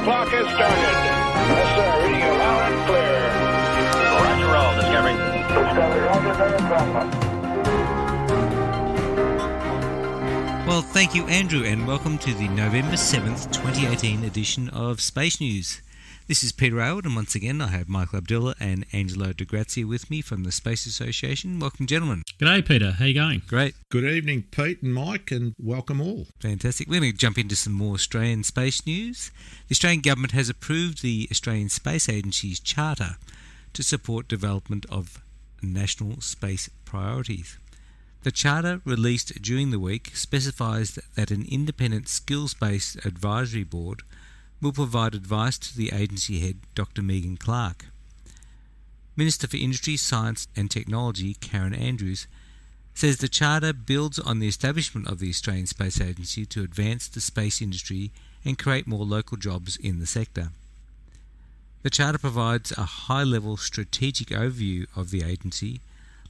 clock has started. Yes, sir. Reading you loud and clear. Roger roll, Discovery. Discovery, roger, very Well, thank you, Andrew, and welcome to the November 7th, 2018 edition of Space News. This is Peter Aylward, and once again I have Michael Abdullah and Angelo De Grazia with me from the Space Association. Welcome, gentlemen. G'day, Peter. How you going? Great. Good evening, Pete and Mike, and welcome all. Fantastic. We're going to jump into some more Australian space news. The Australian Government has approved the Australian Space Agency's charter to support development of national space priorities. The charter, released during the week, specifies that an independent skills-based advisory board will provide advice to the agency head, Dr. Megan Clark. Minister for Industry, Science and Technology, Karen Andrews, says the charter builds on the establishment of the Australian Space Agency to advance the space industry and create more local jobs in the sector. The charter provides a high-level strategic overview of the agency,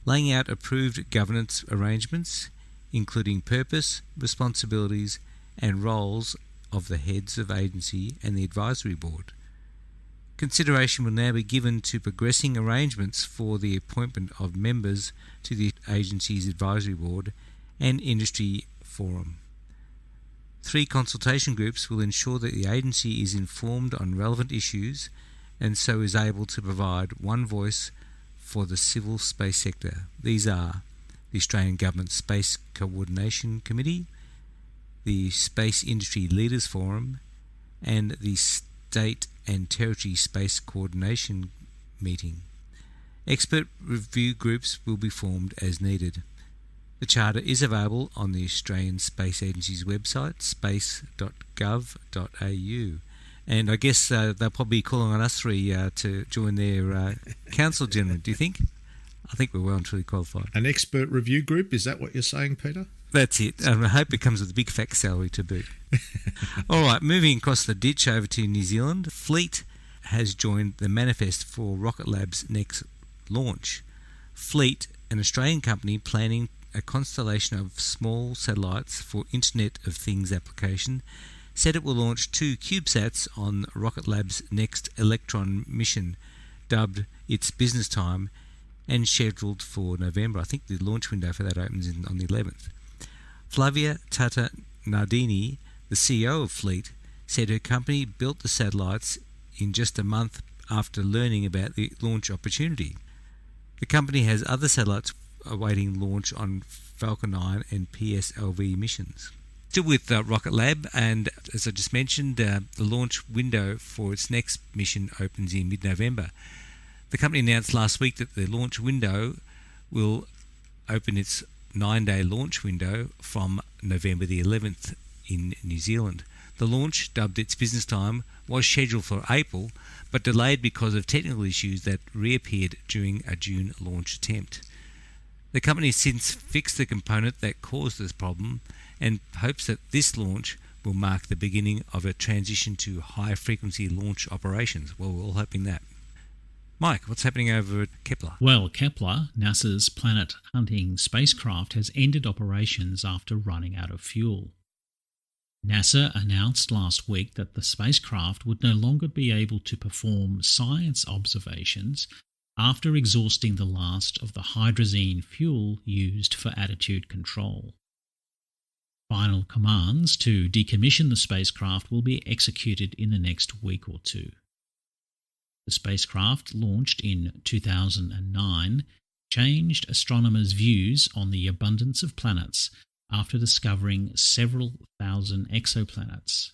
laying out approved governance arrangements, including purpose, responsibilities and roles of the heads of agency and the advisory board. Consideration will now be given to progressing arrangements for the appointment of members to the agency's advisory board and industry forum. 3 consultation groups will ensure that the agency is informed on relevant issues and so is able to provide one voice for the civil space sector. These are the Australian Government Space Coordination Committee, the Space Industry Leaders Forum, and the State and Territory Space Coordination Meeting. Expert review groups will be formed as needed. The charter is available on the Australian Space Agency's website, space.gov.au. And I guess they'll probably be calling on us 3 to join their council, gentlemen. Do you think? I think we're well and truly qualified. An expert review group, is that what you're saying, Peter? That's it. I hope it comes with a big fat salary to boot. All right, moving across the ditch over to New Zealand, Fleet has joined the manifest for Rocket Lab's next launch. Fleet, an Australian company planning a constellation of small satellites for Internet of Things application, said it will launch 2 CubeSats on Rocket Lab's next Electron mission, dubbed its business time and scheduled for November. I think the launch window for that opens on the 11th. Flavia Tata Nardini, the CEO of Fleet, said her company built the satellites in just a month after learning about the launch opportunity. The company has other satellites awaiting launch on Falcon 9 and PSLV missions. Still with Rocket Lab, and as I just mentioned, the launch window for its next mission opens in mid-November. The company announced last week that the launch window will open its 9-day launch window from November the 11th in New Zealand. The launch, dubbed its business time, was scheduled for April, but delayed because of technical issues that reappeared during a June launch attempt. The company has since fixed the component that caused this problem and hopes that this launch will mark the beginning of a transition to high-frequency launch operations. Well, we're all hoping that. Mike, what's happening over at Kepler? Well, Kepler, NASA's planet-hunting spacecraft, has ended operations after running out of fuel. NASA announced last week that the spacecraft would no longer be able to perform science observations after exhausting the last of the hydrazine fuel used for attitude control. Final commands to decommission the spacecraft will be executed in the next week or 2. The spacecraft, launched in 2009, changed astronomers' views on the abundance of planets after discovering several thousand exoplanets.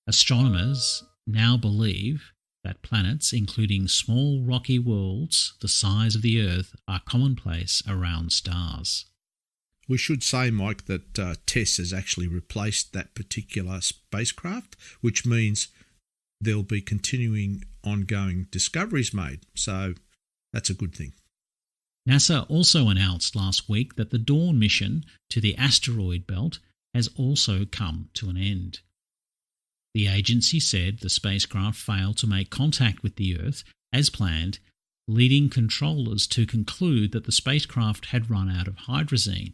Astronomers now believe that planets, including small rocky worlds the size of the Earth, are commonplace around stars. We should say, Mike, that TESS has actually replaced that particular spacecraft, which means there'll be continuing ongoing discoveries made. So that's a good thing. NASA also announced last week that the Dawn mission to the asteroid belt has also come to an end. The agency said the spacecraft failed to make contact with the Earth as planned, leading controllers to conclude that the spacecraft had run out of hydrazine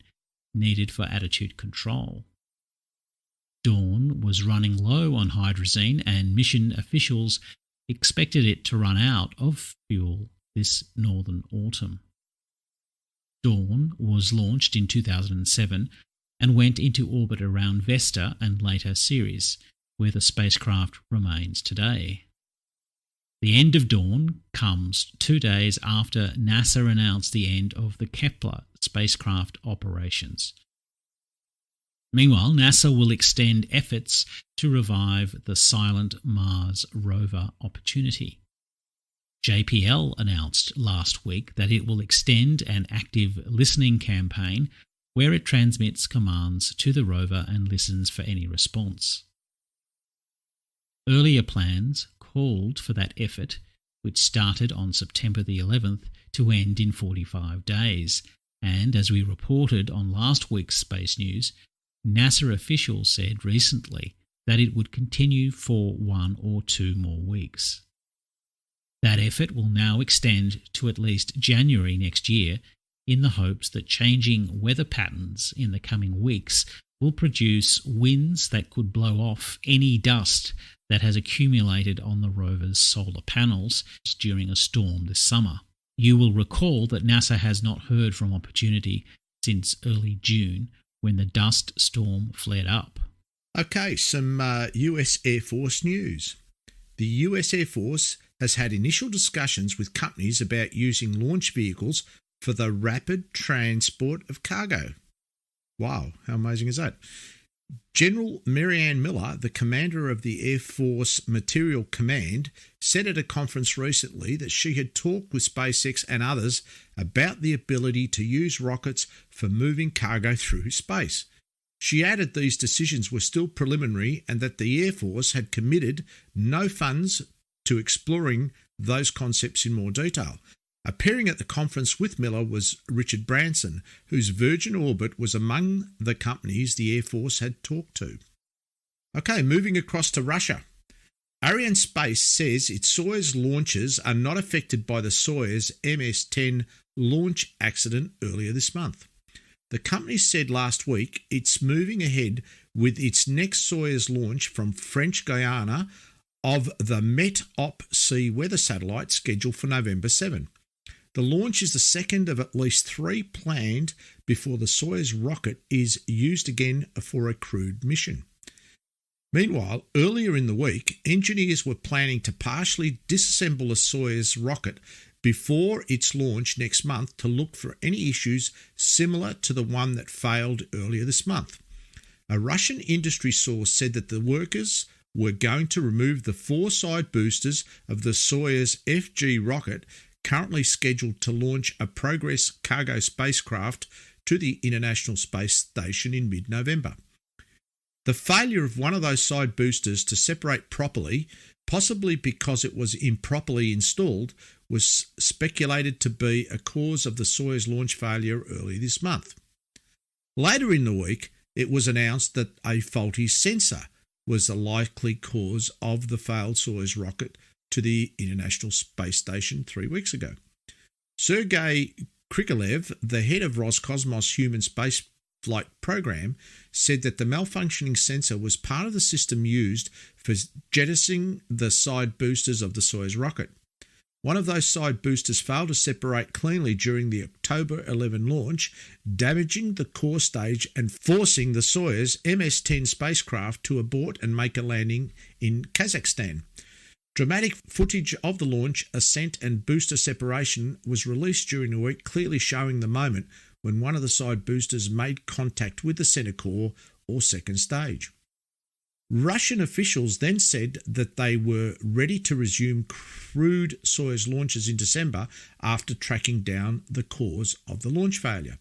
needed for attitude control. Dawn was running low on hydrazine, and mission officials expected it to run out of fuel this northern autumn. Dawn was launched in 2007 and went into orbit around Vesta and later Ceres, where the spacecraft remains today. The end of Dawn comes 2 days after NASA announced the end of the Kepler spacecraft operations. Meanwhile, NASA will extend efforts to revive the Silent Mars rover opportunity. JPL announced last week that it will extend an active listening campaign where it transmits commands to the rover and listens for any response. Earlier plans called for that effort, which started on September the 11th, to end in 45 days, and as we reported on last week's Space News, NASA officials said recently that it would continue for 1 or 2 more weeks. That effort will now extend to at least January next year in the hopes that changing weather patterns in the coming weeks will produce winds that could blow off any dust that has accumulated on the rover's solar panels during a storm this summer. You will recall that NASA has not heard from Opportunity since early June, when the dust storm flared up. Okay, some US Air Force news. The US Air Force has had initial discussions with companies about using launch vehicles for the rapid transport of cargo. Wow, how amazing is that? General Marianne Miller, the commander of the Air Force Materiel Command, said at a conference recently that she had talked with SpaceX and others about the ability to use rockets for moving cargo through space. She added these decisions were still preliminary and that the Air Force had committed no funds to exploring those concepts in more detail. Appearing at the conference with Miller was Richard Branson, whose Virgin Orbit was among the companies the Air Force had talked to. Okay, moving across to Russia. Arianespace says its Soyuz launches are not affected by the Soyuz MS-10 launch accident earlier this month. The company said last week it's moving ahead with its next Soyuz launch from French Guiana of the MET-OP-C weather satellite scheduled for November 7. The launch is the second of at least 3 planned before the Soyuz rocket is used again for a crewed mission. Meanwhile, earlier in the week, engineers were planning to partially disassemble the Soyuz rocket before its launch next month to look for any issues similar to the one that failed earlier this month. A Russian industry source said that the workers were going to remove the 4 side boosters of the Soyuz FG rocket currently scheduled to launch a Progress cargo spacecraft to the International Space Station in mid-November. The failure of one of those side boosters to separate properly, possibly because it was improperly installed, was speculated to be a cause of the Soyuz launch failure early this month. Later in the week, it was announced that a faulty sensor was the likely cause of the failed Soyuz rocket to the International Space Station 3 weeks ago. Sergei Krikalev, the head of Roscosmos' human spaceflight program, said that the malfunctioning sensor was part of the system used for jettisoning the side boosters of the Soyuz rocket. One of those side boosters failed to separate cleanly during the October 11 launch, damaging the core stage and forcing the Soyuz MS-10 spacecraft to abort and make a landing in Kazakhstan. Dramatic footage of the launch, ascent and booster separation was released during the week, clearly showing the moment when one of the side boosters made contact with the center core or second stage. Russian officials then said that they were ready to resume crewed Soyuz launches in December after tracking down the cause of the launch failure.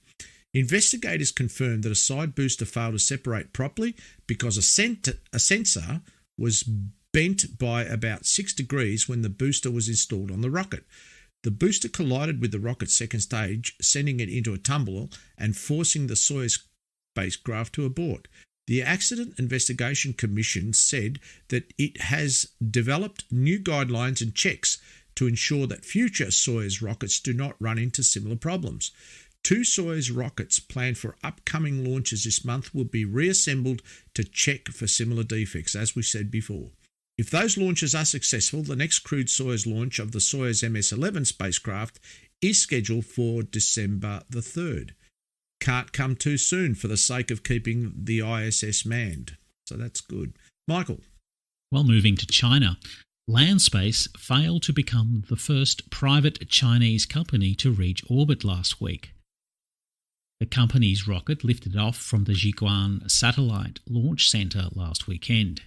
Investigators confirmed that a side booster failed to separate properly because a sensor was bent by about 6 degrees when the booster was installed on the rocket. The booster collided with the rocket's second stage, sending it into a tumble and forcing the Soyuz spacecraft to abort. The Accident Investigation Commission said that it has developed new guidelines and checks to ensure that future Soyuz rockets do not run into similar problems. 2 Soyuz rockets planned for upcoming launches this month will be reassembled to check for similar defects, as we said before. If those launches are successful, the next crewed Soyuz launch of the Soyuz MS-11 spacecraft is scheduled for December the 3rd. Can't come too soon for the sake of keeping the ISS manned. So that's good. Michael. Well, moving to China, Landspace failed to become the first private Chinese company to reach orbit last week. The company's rocket lifted off from the Jiuquan Satellite Launch Center last weekend.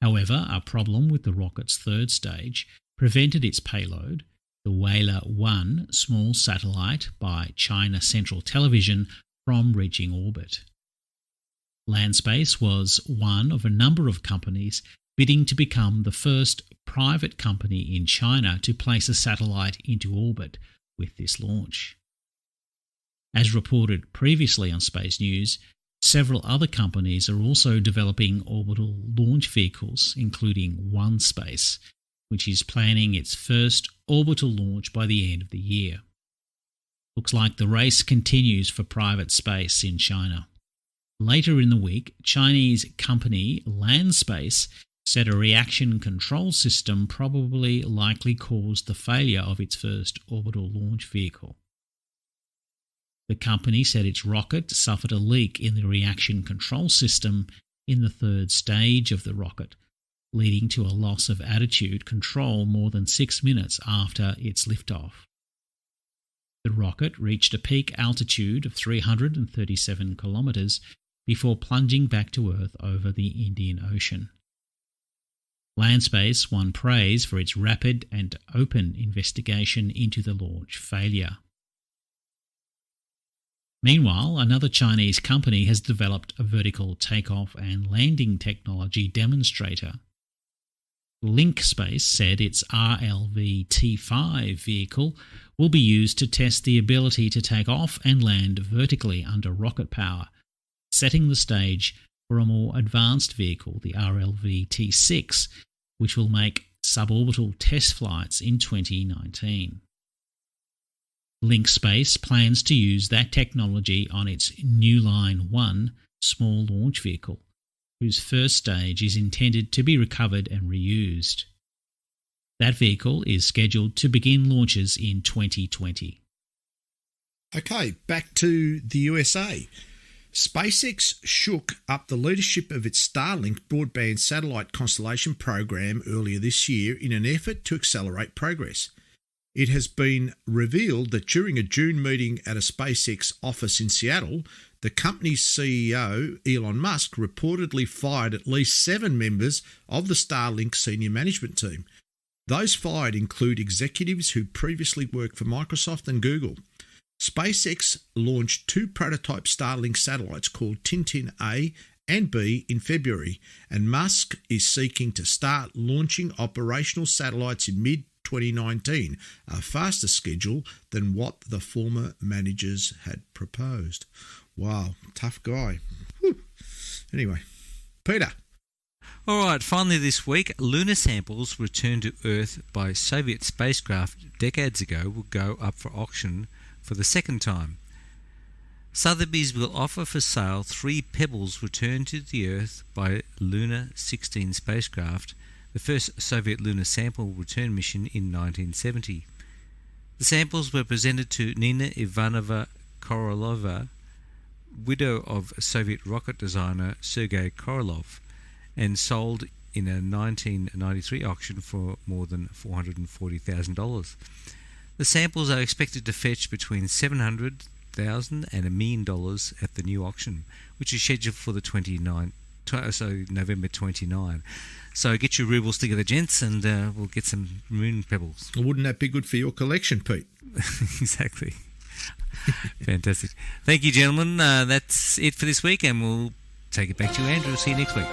However, a problem with the rocket's third stage prevented its payload, the Weiler-1 small satellite by China Central Television, from reaching orbit. Landspace was one of a number of companies bidding to become the first private company in China to place a satellite into orbit with this launch. As reported previously on Space News, several other companies are also developing orbital launch vehicles, including OneSpace, which is planning its first orbital launch by the end of the year. Looks like the race continues for private space in China. Later in the week, Chinese company Landspace said a reaction control system probably likely caused the failure of its first orbital launch vehicle. The company said its rocket suffered a leak in the reaction control system in the third stage of the rocket, leading to a loss of attitude control more than 6 minutes after its liftoff. The rocket reached a peak altitude of 337 kilometres before plunging back to Earth over the Indian Ocean. Landspace won praise for its rapid and open investigation into the launch failure. Meanwhile, another Chinese company has developed a vertical takeoff and landing technology demonstrator. Link Space said its RLV-T5 vehicle will be used to test the ability to take off and land vertically under rocket power, setting the stage for a more advanced vehicle, the RLV-T6, which will make suborbital test flights in 2019. Link Space plans to use that technology on its New Line 1 small launch vehicle, whose first stage is intended to be recovered and reused. That vehicle is scheduled to begin launches in 2020. Okay, back to the USA. SpaceX shook up the leadership of its Starlink broadband satellite constellation program earlier this year in an effort to accelerate progress. It has been revealed that during a June meeting at a SpaceX office in Seattle, the company's CEO, Elon Musk, reportedly fired at least 7 members of the Starlink senior management team. Those fired include executives who previously worked for Microsoft and Google. SpaceX launched 2 prototype Starlink satellites called Tintin A and B in February, and Musk is seeking to start launching operational satellites in mid-2019, a faster schedule than what the former managers had proposed. Wow, tough guy. Whew. Anyway, Peter. All right, finally this week, lunar samples returned to Earth by Soviet spacecraft decades ago will go up for auction for the second time. Sotheby's will offer for sale 3 pebbles returned to the Earth by Luna 16 spacecraft, the first Soviet lunar sample return mission in 1970. The samples were presented to Nina Ivanova Korolyova, widow of Soviet rocket designer Sergei Korolev, and sold in a 1993 auction for more than $440,000. The samples are expected to fetch between $700,000 and $1 million at the new auction, which is scheduled for the November 29. So get your rubles together, gents, and we'll get some moon pebbles. Wouldn't that be good for your collection, Pete? Exactly. Fantastic. Thank you, gentlemen. That's it for this week, and we'll take it back to you, Andrew. See you next week.